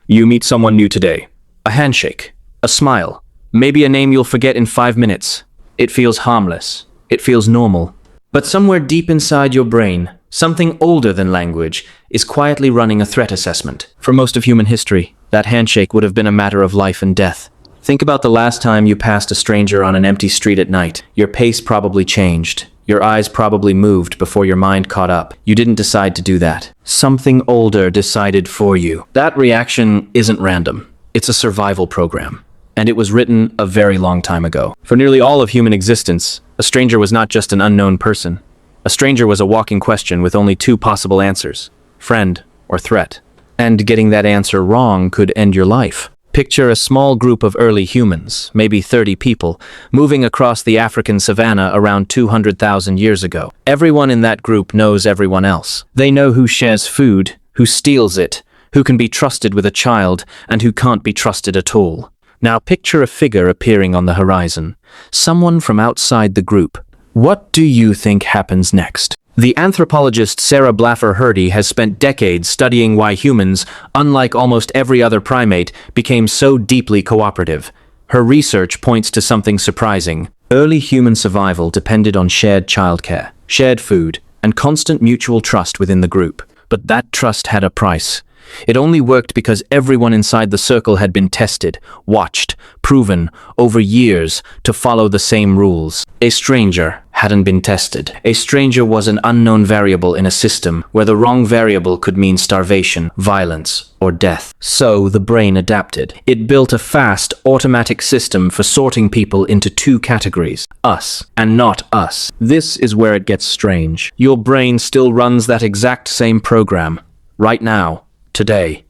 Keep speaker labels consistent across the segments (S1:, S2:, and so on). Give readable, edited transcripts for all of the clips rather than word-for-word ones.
S1: You meet someone new today. A handshake, a smile, maybe a name you'll forget in 5 minutes. It feels harmless. It feels normal. But somewhere deep inside your brain, something older than language is quietly running a threat assessment. For most of human history, that handshake would have been a matter of life and death. Think about the last time you passed a stranger on an empty street at night. Your pace probably changed. Your eyes probably moved before your mind caught up. You didn't decide to do that. Something older decided for you. That reaction isn't random. It's a survival program. And it was written a very long time ago. For nearly all of human existence, a stranger was not just an unknown person. A stranger was a walking question with only 2 possible answers: friend or threat. And getting that answer wrong could end your life. Picture a small group of early humans, maybe 30 people, moving across the African savanna around 200,000 years ago. Everyone in that group knows everyone else. They know who shares food, who steals it, who can be trusted with a child, and who can't be trusted at all. Now picture a figure appearing on the horizon, someone from outside the group. What do you think happens next? The anthropologist Sarah Blaffer Hrdy has spent decades studying why humans, unlike almost every other primate, became so deeply cooperative. Her research points to something surprising. Early human survival depended on shared childcare, shared food, and constant mutual trust within the group. But that trust had a price. It only worked because everyone inside the circle had been tested, watched, proven, over years, to follow the same rules. A stranger hadn't been tested. A stranger was an unknown variable in a system where the wrong variable could mean starvation, violence, or death. So the brain adapted. It built a fast, automatic system for sorting people into 2 categories: us and not us. This is where it gets strange. Your brain still runs that exact same program, right now. Today.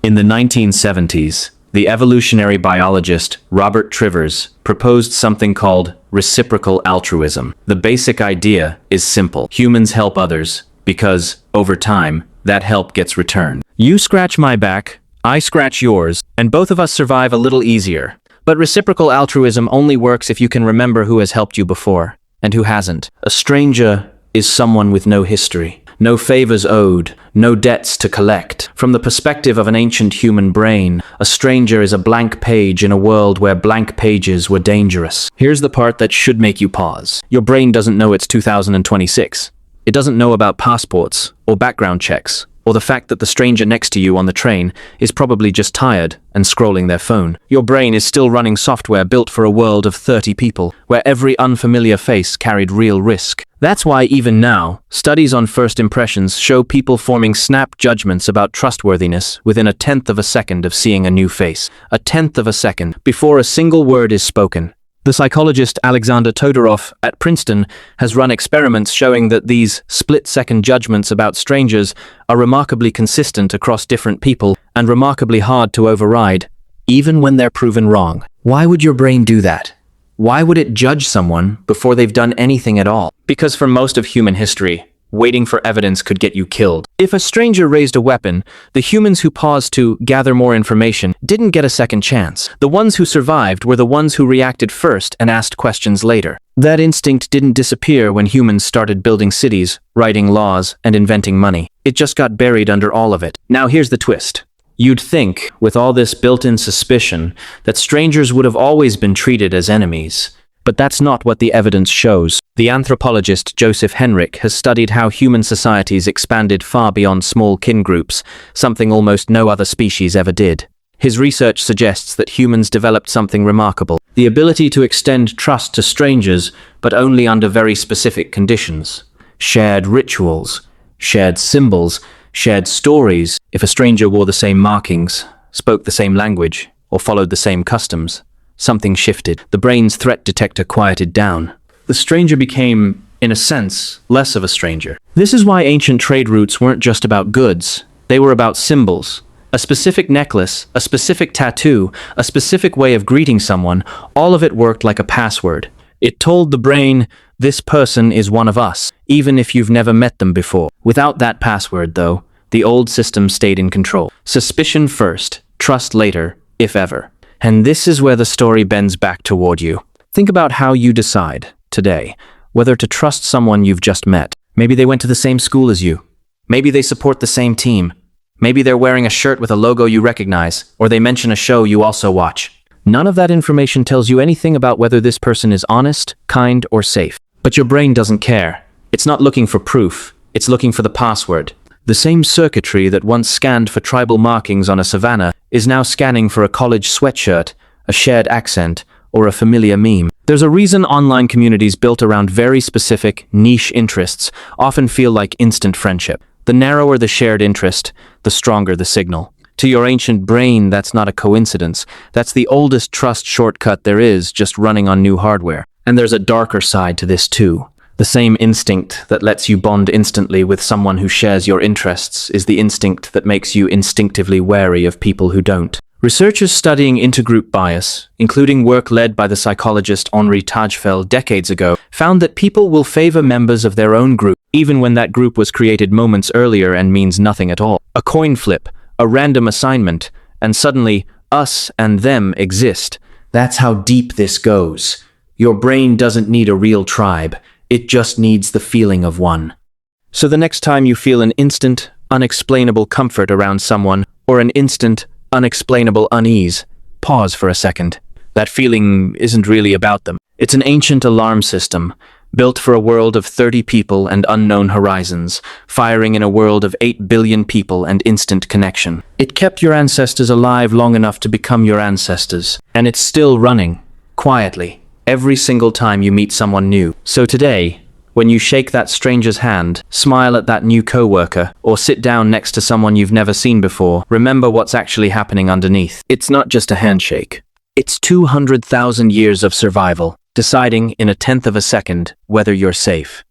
S1: In the 1970s, the evolutionary biologist Robert Trivers proposed something called reciprocal altruism. The basic idea is simple. Humans help others because, over time, that help gets returned. You scratch my back, I scratch yours, and both of us survive a little easier. But reciprocal altruism only works if you can remember who has helped you before, and who hasn't. A stranger is someone with no history. No favors owed, no debts to collect. From the perspective of an ancient human brain, a stranger is a blank page in a world where blank pages were dangerous. Here's the part that should make you pause. Your brain doesn't know it's 2026. It doesn't know about passports, or background checks, or the fact that the stranger next to you on the train is probably just tired and scrolling their phone. Your brain is still running software built for a world of 30 people, where every unfamiliar face carried real risk. That's why even now, studies on first impressions show people forming snap judgments about trustworthiness within 1/10 of a second of seeing a new face. 1/10 of a second, before a single word is spoken. The psychologist Alexander Todorov at Princeton has run experiments showing that these split-second judgments about strangers are remarkably consistent across different people and remarkably hard to override, even when they're proven wrong. Why would your brain do that? Why would it judge someone before they've done anything at all? Because for most of human history, waiting for evidence could get you killed. If a stranger raised a weapon, the humans who paused to gather more information didn't get a second chance. The ones who survived were the ones who reacted first and asked questions later. That instinct didn't disappear when humans started building cities, writing laws, and inventing money. It just got buried under all of it. Now here's the twist. You'd think, with all this built-in suspicion, that strangers would have always been treated as enemies. But that's not what the evidence shows. The anthropologist Joseph Henrich has studied how human societies expanded far beyond small kin groups, something almost no other species ever did. His research suggests that humans developed something remarkable: the ability to extend trust to strangers, but only under very specific conditions. Shared rituals, shared symbols, shared stories. If a stranger wore the same markings, spoke the same language, or followed the same customs, something shifted. The brain's threat detector quieted down. The stranger became, in a sense, less of a stranger. This is why ancient trade routes weren't just about goods. They were about symbols. A specific necklace, a specific tattoo, a specific way of greeting someone, all of it worked like a password. It told the brain, this person is one of us, even if you've never met them before. Without that password, though, the old system stayed in control. Suspicion first, trust later, if ever. And this is where the story bends back toward you. Think about how you decide, today, whether to trust someone you've just met. Maybe they went to the same school as you. Maybe they support the same team. Maybe they're wearing a shirt with a logo you recognize, or they mention a show you also watch. None of that information tells you anything about whether this person is honest, kind, or safe. But your brain doesn't care. It's not looking for proof. It's looking for the password. The same circuitry that once scanned for tribal markings on a savanna is now scanning for a college sweatshirt, a shared accent, or a familiar meme. There's a reason online communities built around very specific, niche interests often feel like instant friendship. The narrower the shared interest, the stronger the signal. To your ancient brain, that's not a coincidence. That's the oldest trust shortcut there is, just running on new hardware. And there's a darker side to this too. The same instinct that lets you bond instantly with someone who shares your interests is the instinct that makes you instinctively wary of people who don't. Researchers studying intergroup bias, including work led by the psychologist Henri Tajfel decades ago, found that people will favor members of their own group, even when that group was created moments earlier and means nothing at all. A coin flip, a random assignment, and suddenly, us and them exist. That's how deep this goes. Your brain doesn't need a real tribe. It just needs the feeling of one. So the next time you feel an instant, unexplainable comfort around someone, or an instant, unexplainable unease, pause for a second. That feeling isn't really about them. It's an ancient alarm system, built for a world of 30 people and unknown horizons, firing in a world of 8 billion people and instant connection. It kept your ancestors alive long enough to become your ancestors, and it's still running, quietly, every single time you meet someone new. So today, when you shake that stranger's hand, smile at that new coworker, or sit down next to someone you've never seen before, remember what's actually happening underneath. It's not just a handshake. It's 200,000 years of survival, deciding in a tenth of a second whether you're safe.